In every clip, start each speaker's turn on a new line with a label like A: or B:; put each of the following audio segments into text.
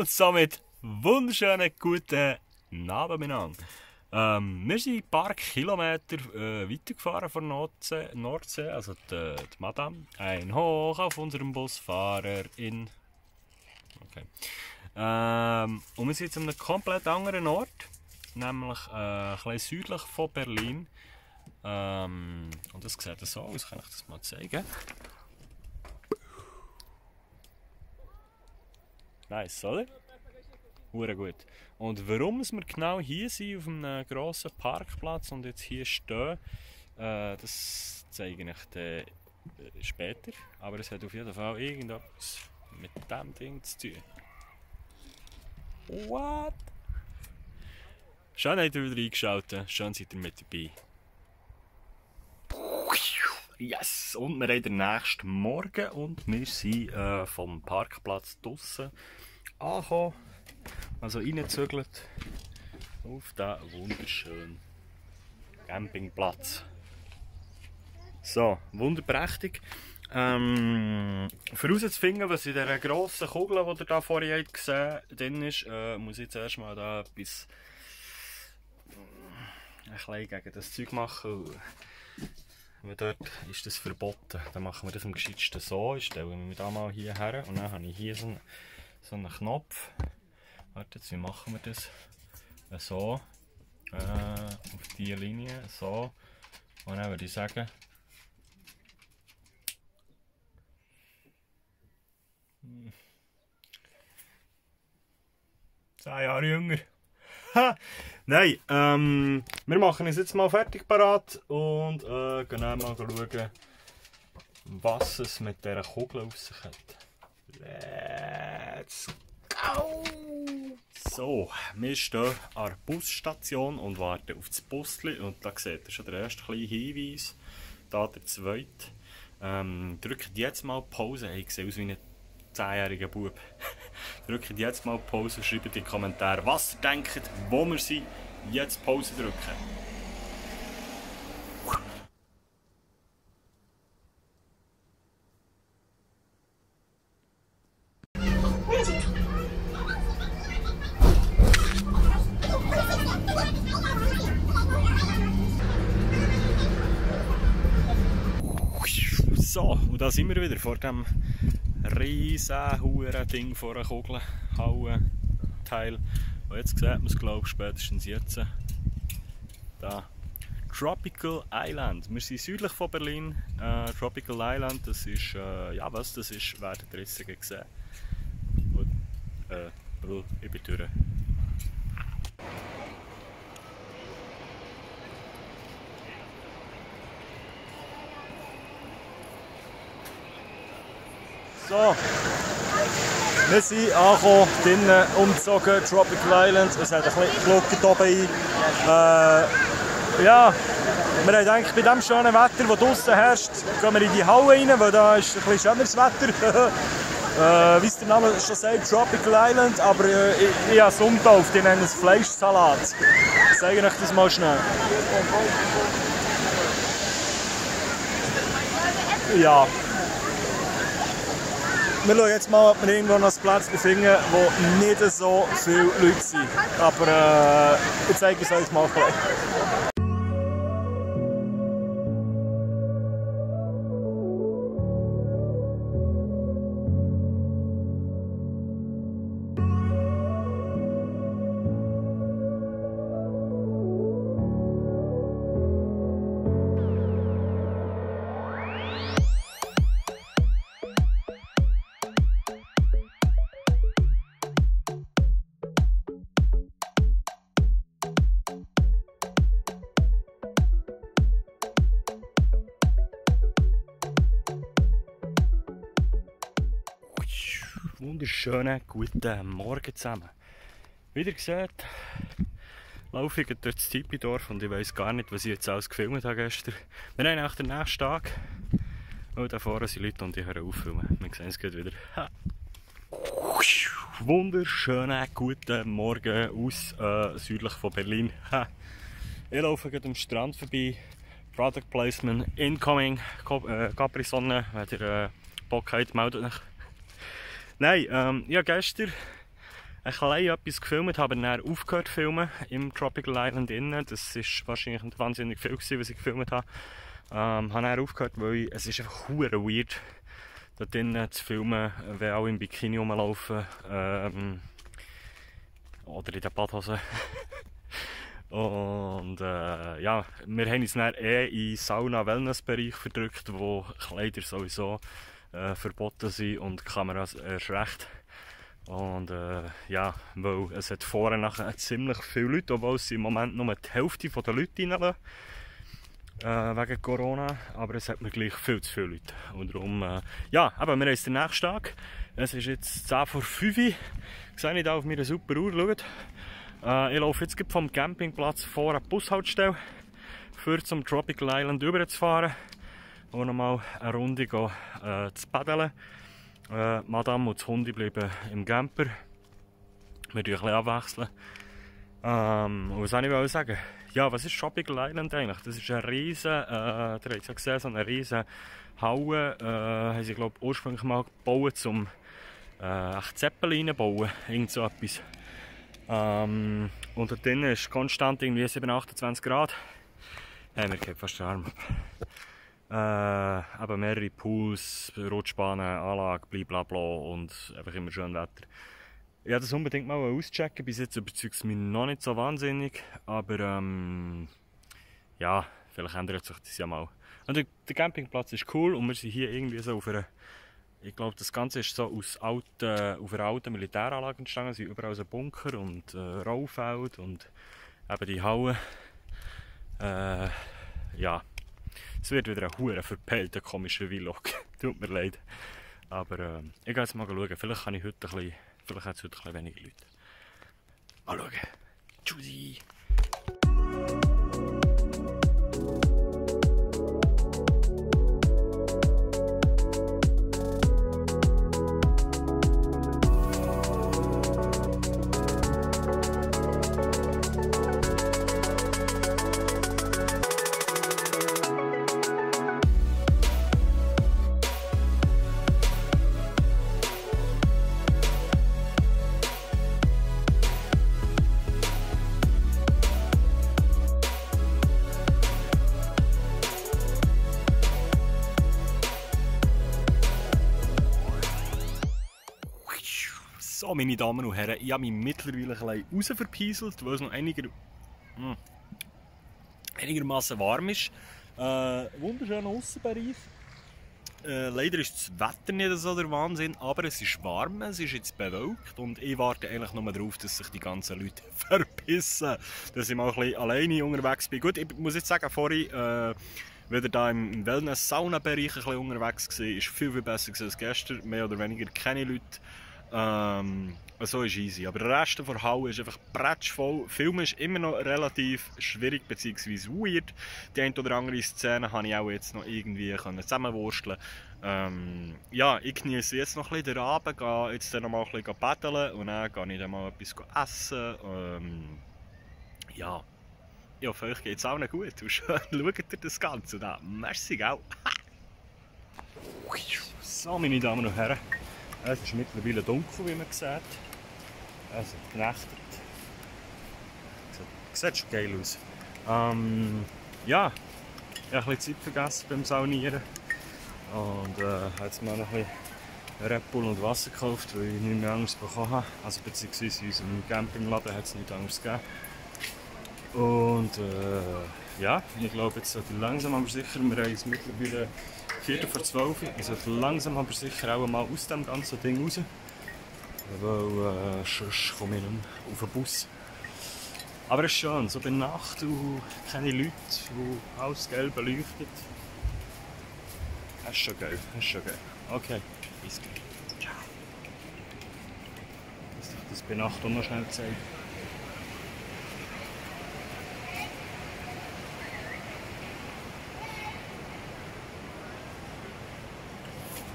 A: Und somit wunderschönen guten Abend miteinander. Wir sind ein paar Kilometer weitergefahren von Nordsee, also die Madame. Ein Hoch auf unserem Busfahrer in. Okay. Und wir sind jetzt an einem komplett anderen Ort, nämlich ein bisschen südlich von Berlin. Und das sieht so aus, kann ich das mal zeigen. Nice, oder? Hure gut. Und warum wir genau hier sind, auf einem grossen Parkplatz und jetzt hier stehen, das zeige ich dir später. Aber es hat auf jeden Fall irgendetwas mit diesem Ding zu tun. What? Schön habt ihr wieder eingeschaltet, schön seid ihr mit dabei. Yes! Und wir haben den nächsten Morgen und wir sind vom Parkplatz draussen angekommen. Also reingezügelt auf diesen wunderschönen Campingplatz. So, wunderprächtig. Für herauszufinden, was in dieser grossen Kugel, die ihr da vorhin gesehen habt, drin ist, muss ich jetzt erstmal da etwas ein bisschen gegen das Zeug machen. Weil dort ist das verboten. Dann machen wir das am gescheitsten so. Ich stelle mich da mal hier her und dann habe ich hier so einen Knopf. Warte, jetzt, wie machen wir das? So. Auf diese Linie. So. Und dann würde ich sagen. 10 Jahre jünger. Nein, wir machen uns jetzt mal fertig parat und gehen mal schauen, was es mit dieser Kugel auf sich hat. Let's go! So, wir stehen an der Busstation und warten auf das Busli und da seht ihr schon den ersten kleinen Hinweis, da der zweite. Drückt jetzt mal Pause, ich sehe aus wie ein 10-jähriger Bub. Drückt jetzt mal Pause und schreibt in die Kommentare, was ihr denkt, wo wir sind. Jetzt Pause drücken. So, und da sind wir wieder vor dem riesen Ding vor einer Kugelhalle-Teil. Und jetzt sieht man es, glaube ich, spätestens jetzt. Da. Tropical Island. Wir sind südlich von Berlin. Tropical Island, das ist, ja was das ist, werden ihr jetzt sehen. Und, ich bin durch. So. Wir sind angekommen, drinnen umgezogen, Tropical Island. Es hat ein bisschen geluckert oben ein. Ja, wir haben gedacht, bei dem schönen Wetter, das draussen herrscht, gehen wir in die Halle rein, weil da ist ein bisschen schöneres Wetter. Wie es der Name schon sagt, Tropical Island, aber ich habe es umgetauft, die nennen es Fleischsalat. Ich zeige euch das mal schnell. Ja. Wir schauen jetzt mal, ob wir irgendwo noch einen Platz finden, wo nicht so viele Leute sind. Aber ich zeige es euch mal gleich. Wunderschönen guten Morgen zusammen. Wieder gesagt, laufe ich durch das Tipidorf und ich weiss gar nicht, was ich jetzt alles gefilmt habe gestern. Wir haben auch den nächsten Tag. Oh, da vorne sind Leute und ich höre auf filmen. Wir sehen es gleich wieder. Wunderschönen guten Morgen aus südlich von Berlin. Ich laufe gerade am Strand vorbei. Product Placement incoming. Capri-Sonne, wenn ihr Bock habt, meldet euch. Nein, ich habe gestern ein klein etwas gefilmt, habe dann aufgehört zu filmen im Tropical Island innen. Das war wahrscheinlich wahnsinnig viel, was ich gefilmt habe. Habe dann aufgehört, weil es ist einfach verdammt weird, da drinnen zu filmen, wenn alle im Bikini rumlaufen oder in der Badhose. Und ja, wir haben uns dann in den Sauna-Wellness-Bereich verdrückt, wo Kleider sowieso verboten sind und Kameras erst recht. Und ja, weil es hat vorher nachher ziemlich viele Leute, obwohl es im Moment nur die Hälfte der Leute reinlassen, wegen Corona, aber es hat mir gleich viel zu viele Leute. Und darum, ja, aber wir haben es den nächsten Tag. Es ist jetzt 10 vor 5 Uhr. Sehe ich da auf meiner super Uhr, schaut. Ich laufe jetzt vom Campingplatz vor eine Bushaltestelle, für zum Tropical Island rüberzufahren und nochmal eine Runde gehen, zu paddeln. Madame und das Hundi bleiben im Camper. Wir tun ein bisschen abwechseln. Und was wollte ich sagen? Ja, was ist Tropical Island eigentlich? Das ist eine riesen, ihr habt es ja gesehen, so eine riesen Halle. Haben sie, glaube ich, ursprünglich mal gebaut, um Zeppelin bauen, irgend so etwas. Und da drinnen ist konstant irgendwie 7, 28 Grad. Mir geht fast der Arm ab. Aber mehrere Pools, Rutschbahnen, Anlage, blablabla und einfach immer schön Wetter. Ich wollte das unbedingt mal auschecken, bis jetzt überzeugt es mich noch nicht so wahnsinnig, aber ja, vielleicht ändert sich das ja mal. Und der Campingplatz ist cool und wir sind hier irgendwie so auf einer, ich glaube das Ganze ist so aus auf einer alten Militäranlage entstanden, es sind überall so Bunker und Rollfeld und eben die Halle. Ja, es wird wieder ein hure verpeilter, komischer Vlog, tut mir leid. Aber ich gehe jetzt mal schauen, vielleicht kann ich heute ein bisschen, vielleicht hat es heute ein bisschen weniger Leute. Mal schauen. Tschüssi! So, meine Damen und Herren, ich habe mich mittlerweile ein bisschen raus verpieselt, weil es noch einigermaßen warm ist. Wunderschöner Aussenbereich. Leider ist das Wetter nicht so der Wahnsinn, aber es ist warm, es ist jetzt bewölkt und ich warte eigentlich nur darauf, dass sich die ganzen Leute verpissen, dass ich mal ein bisschen alleine unterwegs bin. Gut, ich muss jetzt sagen, vorhin wieder da im Wellness-Sauna-Bereich ein bisschen unterwegs war, ist viel besser als gestern, mehr oder weniger keine Leute. So ist easy. Aber der Rest der Halle ist einfach prätschvoll. Filmen ist immer noch relativ schwierig bzw. weird. Die eine oder andere Szene habe ich auch jetzt noch irgendwie zusammenwursteln. Ja, ich genieße jetzt noch ein bisschen den Abend, gehe jetzt dann noch mal ein bisschen paddeln und dann gehe ich dann mal etwas essen. Ja, ich hoffe, euch geht es auch noch gut und schön schaut ihr das Ganze da. Merci, gell? So, meine Damen und Herren, es ist mittlerweile dunkel, wie man sieht. Also genächtigt. Sieht schon geil aus. Ja, ich habe ein bisschen Zeit vergessen beim Saunieren. Und habe jetzt mal noch ein bisschen Red Bull und Wasser gekauft, weil ich nichts mehr anderes bekommen habe. Also beziehungsweise in unserem Campingladen hat es nichts anderes gegeben. Und ja, ich glaube jetzt sollte langsam aber sicher, wir haben es mittlerweile 11:45, ich sollte langsam aber sicher auch mal aus dem ganzen Ding raus. Weil sonst komme ich nicht mehr auf den Bus. Aber es ist schön, so bei Nacht und keine Leute, wo alles gelb beleuchtet. Das ist schon geil, das ist schon geil. Okay, bis gleich. Ciao. Lass dich das bei Nacht auch noch schnell zeigen.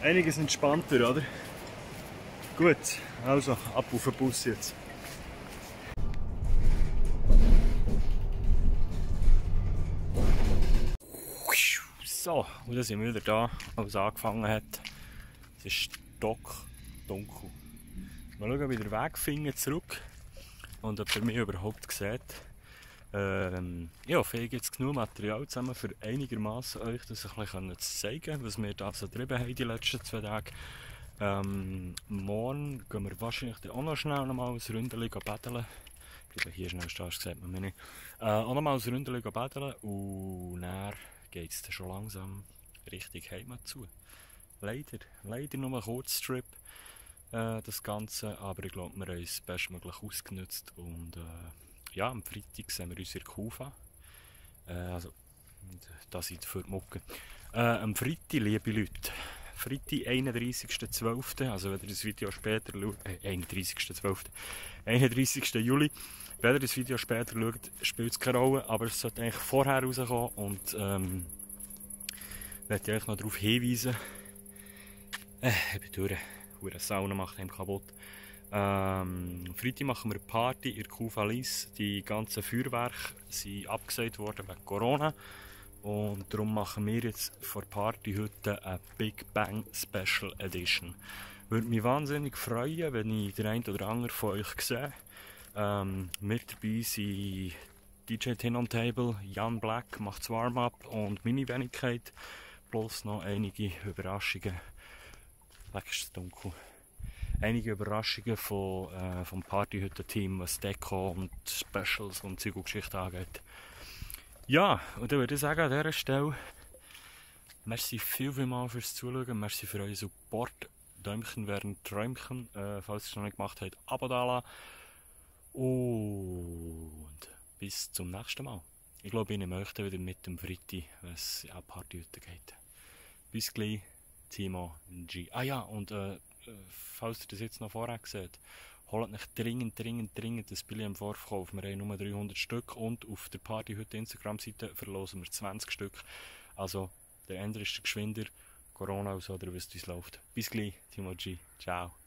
A: Einiges entspannter, oder? Gut, also ab auf den Bus jetzt. So, und dann sind wir wieder da, wo es angefangen hat. Es ist stockdunkel. Mal schauen, wie der Weg finden zurück und ob ihr mich überhaupt seht. Ich hoffe, ich habe jetzt genug Material zusammen, für einigermaßen euch das ein bisschen zu zeigen, was wir da so getrieben haben die letzten 2 Tage. Morgen gehen wir wahrscheinlich auch noch schnell ein Ründchen paddeln. Ich glaube, hier schnell stehst, sieht man mich nicht. Auch noch mal ein Ründchen paddeln und dann geht es schon langsam Richtung Heimat zu. Leider nur ein Kurztrip, das Ganze, aber ich glaube, wir haben es bestmöglich ausgenutzt und ja, am Freitag sehen wir uns in Kufa. Also, da sind für die Mucke. Am Freitag, liebe Leute, Freitag, 31.12., also wenn ihr das Video später schaut, 31. Juli, wenn ihr das Video später schaut, spielt es keine Rolle, aber es sollte eigentlich vorher rauskommen und ich möchte euch noch darauf hinweisen, ich bin durch, die Sauna macht einem kaputt. Freitag machen wir eine Party in der Kufa Lies. Die ganzen Feuerwerke sind abgesagt worden wegen Corona. Und darum machen wir jetzt vor der Party heute eine Big Bang Special Edition. Würde mich wahnsinnig freuen, wenn ich den einen oder anderen von euch sehe. Mit dabei sind DJ Tin on Table, Jan Black macht das Warm-up und meine Wenigkeit. Plus noch einige Überraschungen. Weg ist es dunkel. Einige Überraschungen vom Partyhütten-Team, was Deko und Specials und Zeug und Geschichte angeht. Ja, und dann würde ich sagen, an dieser Stelle, merci vielmals fürs Zuschauen, merci für euren Support. Däumchen wären Träumchen, falls ihr es noch nicht gemacht habt, Abo da lassen. Und bis zum nächsten Mal. Ich glaube, ich möchte wieder mit dem Freitag, wenn es an Partyhütten geht. Bis gleich, Timo G. Ah ja, und falls ihr das jetzt noch vorher seht, holt euch dringend das Billet im Vorverkauf. Wir haben nur 300 Stück und auf der Party heute Instagram-Seite verlosen wir 20 Stück. Also der andere ist der geschwinder, Corona aus oder wisst wie es läuft. Bis gleich, Timo G. Ciao.